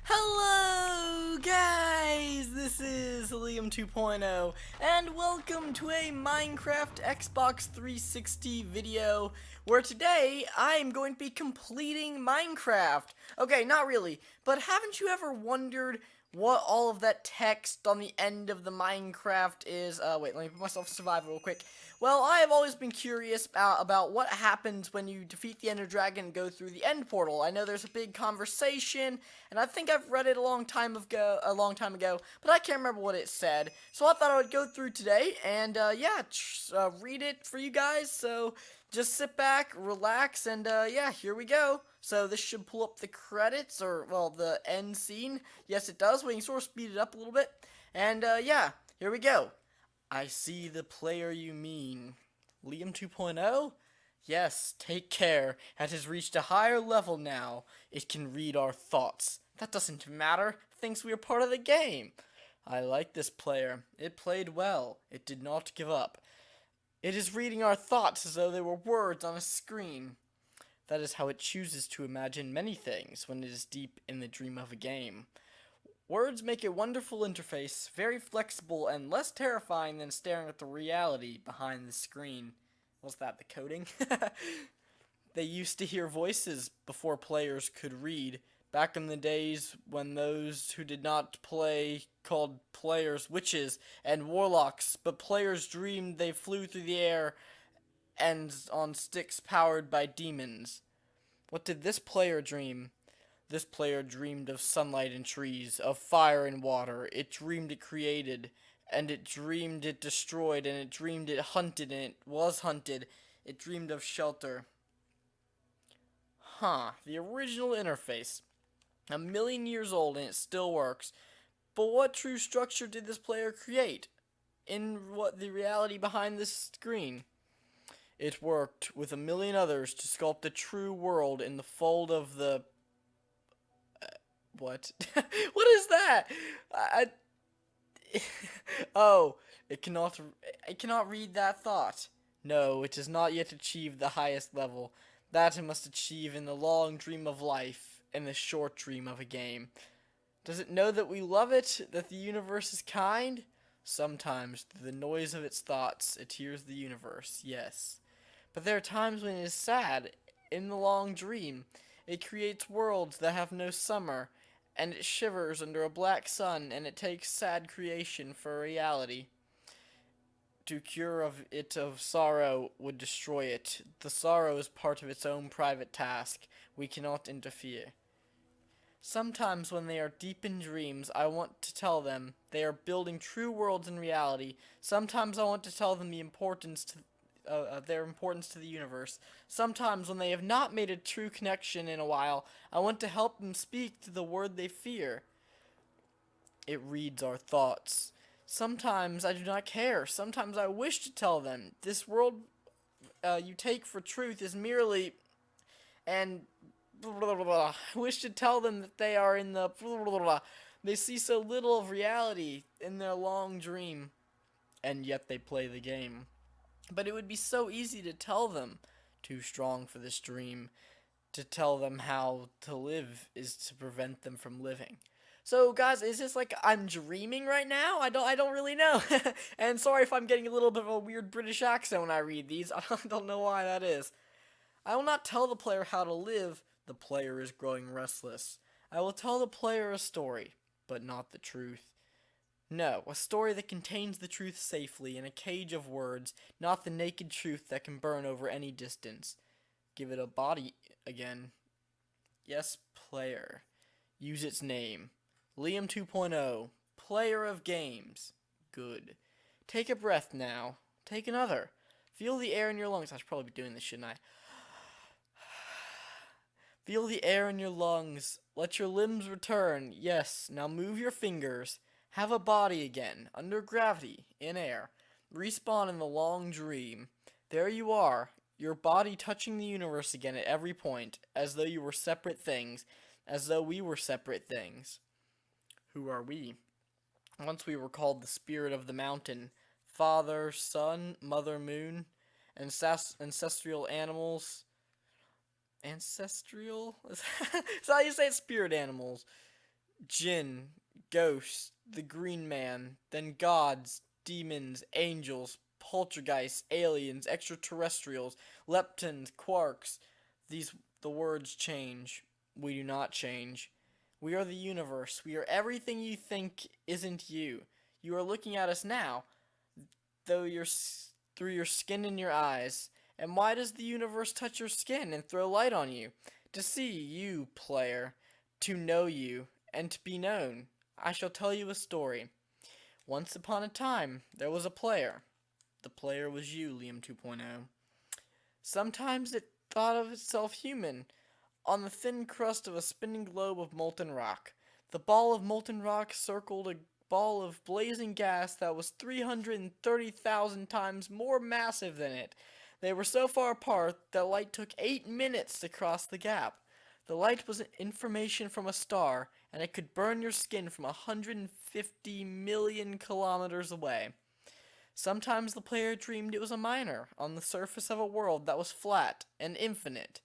Hello guys, this is Liam 2.0 and welcome to a Minecraft Xbox 360 video where today I am going to be completing Minecraft. Okay, not really, but haven't you ever wondered what all of that text on the end of the Minecraft is? Wait, let me put myself in survival real quick. Well, I have always been curious about what happens when you defeat the Ender Dragon and go through the end portal. I know there's a big conversation, and I think I've read it a long time ago, but I can't remember what it said. So I thought I would go through today and read it for you guys. So just sit back, relax, and yeah, here we go. So this should pull up the credits, or well, the end scene. Yes, it does. We can sort of speed it up a little bit, and yeah, here we go. I see the player you mean. Liam 2.0? Yes, take care. It has reached a higher level now. It can read our thoughts. That doesn't matter. It thinks we are part of the game. I like this player. It played well. It did not give up. It is reading our thoughts as though they were words on a screen. That is how it chooses to imagine many things when it is deep in the dream of a game. Words make a wonderful interface, very flexible and less terrifying than staring at the reality behind the screen. Was that the coding? They used to hear voices before players could read, back in the days when those who did not play called players witches and warlocks, but players dreamed they flew through the air and on sticks powered by demons. What did this player dream? This player dreamed of sunlight and trees, of fire and water. It dreamed it created, and it dreamed it destroyed, and it dreamed it hunted, and it was hunted. It dreamed of shelter. The original interface. 1,000,000 years old and it still works. But what true structure did this player create? In what the reality behind this screen? It worked with 1,000,000 others to sculpt a true world in the fold of the... what? What is that? I... oh, it cannot read that thought. No, it has not yet achieved the highest level. That it must achieve in the long dream of life, in the short dream of a game. Does it know that we love it, that the universe is kind? Sometimes, through the noise of its thoughts, it hears the universe, yes. But there are times when it is sad, in the long dream. It creates worlds that have no summer, and it shivers under a black sun, and it takes sad creation for reality. To cure of sorrow would destroy it. The sorrow is part of its own private task. We cannot interfere. Sometimes when they are deep in dreams, I want to tell them they are building true worlds in reality. Sometimes I want to tell them their importance to the universe. Sometimes when they have not made a true connection in a while, I want to help them speak to the word they fear. It reads our thoughts. Sometimes I do not care. Sometimes I wish to tell them this world you take for truth is merely and blah, blah, blah. I wish to tell them that they are in the blah, blah, blah. They see so little of reality in their long dream, and yet they play the game. But it would be so easy to tell them, too strong for this dream, to tell them how to live is to prevent them from living. So guys, is this like I'm dreaming right now? I don't really know. And sorry if I'm getting a little bit of a weird British accent when I read these. I don't know why that is. I will not tell the player how to live. The player is growing restless. I will tell the player a story, but not the truth. No, a story that contains the truth safely in a cage of words, not the naked truth that can burn over any distance. Give it a body again. Yes, player. Use its name. Liam 2.0. Player of games. Good. Take a breath now. Take another. Feel the air in your lungs. I should probably be doing this, shouldn't I? Feel the air in your lungs. Let your limbs return. Yes, now move your fingers. Have a body again, under gravity, in air. Respawn in the long dream. There you are, your body touching the universe again at every point, as though you were separate things, as though we were separate things. Who are we? Once we were called the spirit of the mountain, father, sun, mother, moon, ancestral animals. Ancestral? Is that how you say it? Spirit animals. Jinn, ghosts, the Green Man, then gods, demons, angels, poltergeists, aliens, extraterrestrials, leptons, quarks. These the words change. We do not change. We are the universe. We are everything you think isn't you. You are looking at us now, though through your skin and your eyes. And why does the universe touch your skin and throw light on you? To see you, player, to know you, and to be known. I shall tell you a story. Once upon a time, there was a player. The player was you, Liam 2.0. Sometimes it thought of itself human, on the thin crust of a spinning globe of molten rock. The ball of molten rock circled a ball of blazing gas that was 330,000 times more massive than it. They were so far apart that light took 8 minutes to cross the gap. The light was information from a star, and it could burn your skin from 150 million kilometers away. Sometimes the player dreamed it was a miner on the surface of a world that was flat and infinite.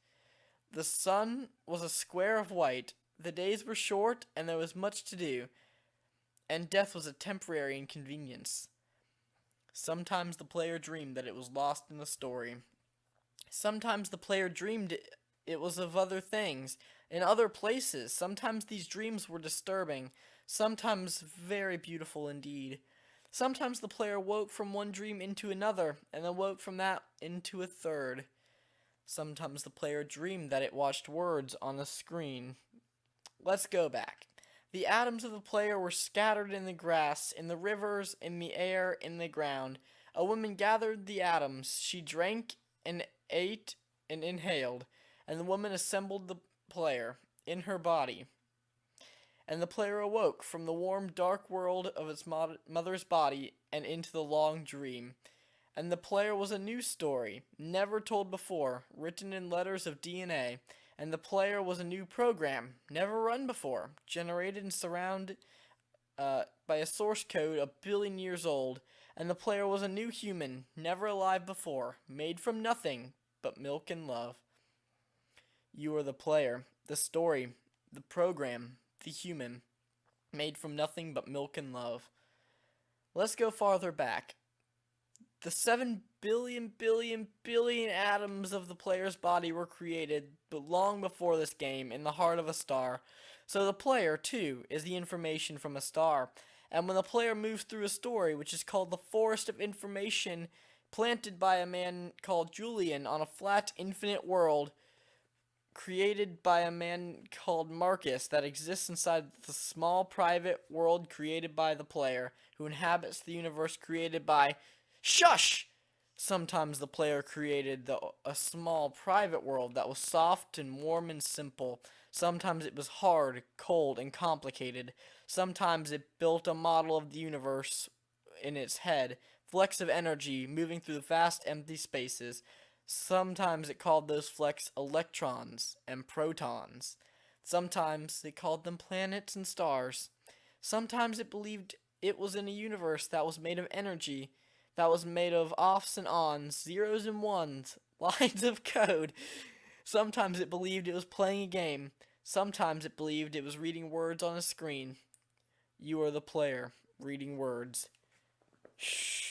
The sun was a square of white, the days were short, and there was much to do, and death was a temporary inconvenience. Sometimes the player dreamed that it was lost in the story. Sometimes the player dreamed it was of other things, in other places. Sometimes these dreams were disturbing, sometimes very beautiful indeed. Sometimes the player woke from one dream into another, and then woke from that into a third. Sometimes the player dreamed that it watched words on a screen. Let's go back. The atoms of the player were scattered in the grass, in the rivers, in the air, in the ground. A woman gathered the atoms. She drank and ate and inhaled, and the woman assembled the player in her body. And the player awoke from the warm, dark world of its mother's body and into the long dream. And the player was a new story, never told before, written in letters of DNA. And the player was a new program, never run before, generated and surrounded by a source code 1 billion years old. And the player was a new human, never alive before, made from nothing but milk and love. You are the player, the story, the program, the human, made from nothing but milk and love. Let's go farther back. The 7 billion atoms of the player's body were created but long before this game in the heart of a star. So the player, too, is the information from a star. And when the player moves through a story, which is called the Forest of Information, planted by a man called Julian on a flat, infinite world, created by a man called Marcus that exists inside the small, private world created by the player, who inhabits the universe created by... Shush! Sometimes the player created a small private world that was soft and warm and simple. Sometimes it was hard, cold, and complicated. Sometimes it built a model of the universe in its head, flecks of energy moving through the vast empty spaces. Sometimes it called those flecks electrons and protons. Sometimes it called them planets and stars. Sometimes it believed it was in a universe that was made of energy, that was made of offs and ons, zeros and ones, lines of code. Sometimes it believed it was playing a game. Sometimes it believed it was reading words on a screen. You are the player, reading words. Shh.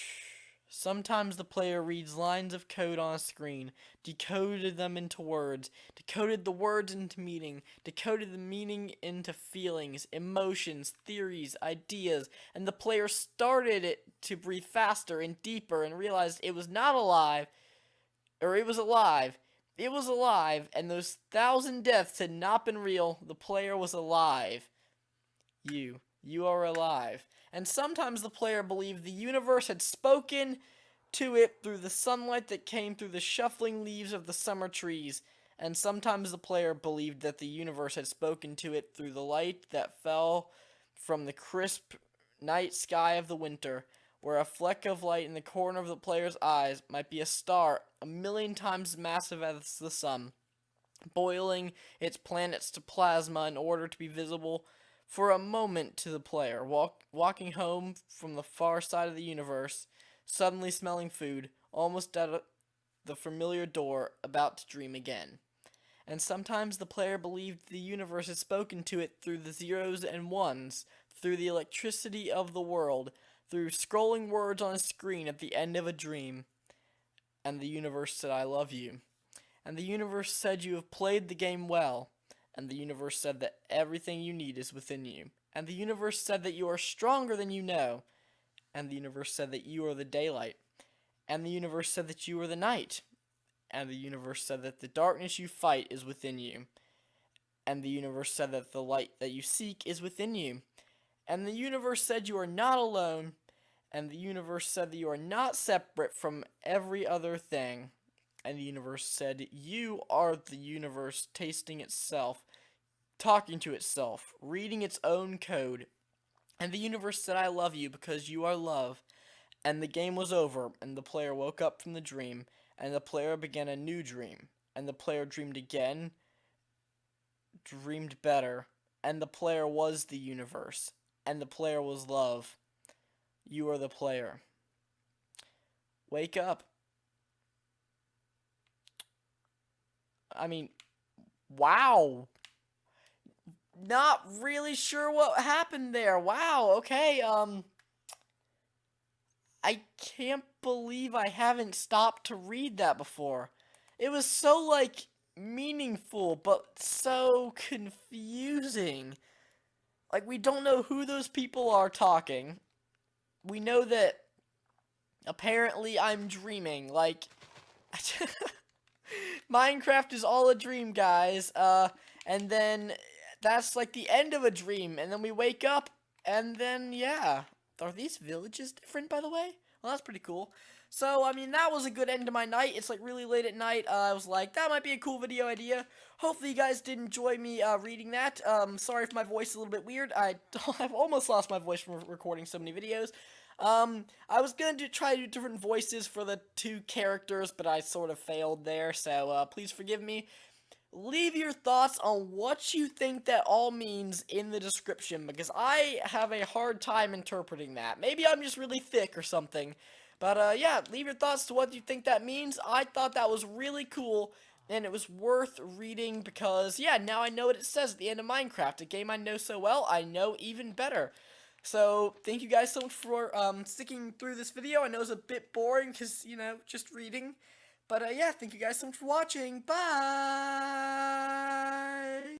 Sometimes the player reads lines of code on a screen, decoded them into words, decoded the words into meaning, decoded the meaning into feelings, emotions, theories, ideas, and the player started it to breathe faster and deeper and realized it was not alive, or it was alive. It was alive, and those 1,000 deaths had not been real. The player was alive. You are alive. And sometimes the player believed the universe had spoken to it through the sunlight that came through the shuffling leaves of the summer trees. And sometimes the player believed that the universe had spoken to it through the light that fell from the crisp night sky of the winter, where a fleck of light in the corner of the player's eyes might be a star 1,000,000 times massive as the sun, boiling its planets to plasma in order to be visible for a moment to the player, walking home from the far side of the universe, suddenly smelling food, almost at the familiar door, about to dream again. And sometimes the player believed the universe had spoken to it through the zeros and ones, through the electricity of the world, through scrolling words on a screen at the end of a dream. And the universe said, I love you. And the universe said you have played the game well. And the universe said that everything you need is within you. And the universe said that you are stronger than you know. And the universe said that you are the daylight. And the universe said that you are the night. And the universe said that the darkness you fight is within you. And the universe said that the light that you seek is within you. And the universe said you are not alone. And the universe said that you are not separate from every other thing. And the universe said you are the universe tasting itself, talking to itself, reading its own code. And the universe said, I love you because you are love. And the game was over, and the player woke up from the dream, and the player began a new dream. And the player dreamed again, dreamed better, and the player was the universe, and the player was love. You are the player. Wake up. I mean, wow. Not really sure what happened there. Wow, okay, I can't believe I haven't stopped to read that before. It was so, like, meaningful, but so confusing. Like, we don't know who those people are talking. We know that apparently I'm dreaming. Like, Minecraft is all a dream, guys. And then that's like the end of a dream. And then we wake up, and then, yeah. Are these villages different, by the way? Well, that's pretty cool. So, I mean, that was a good end to my night. It's, like, really late at night. I was like, that might be a cool video idea. Hopefully you guys did enjoy me, reading that. Sorry if my voice is a little bit weird. I've almost lost my voice from recording so many videos. I was going to try to do different voices for the two characters, but I sort of failed there, so, please forgive me. Leave your thoughts on what you think that all means in the description, because I have a hard time interpreting that. Maybe I'm just really thick or something. But, yeah, leave your thoughts to what you think that means. I thought that was really cool, and it was worth reading because, yeah, now I know what it says at the end of Minecraft, a game I know so well, I know even better. So, thank you guys so much for, sticking through this video. I know it's a bit boring because, you know, just reading. But, yeah, thank you guys so much for watching. Bye!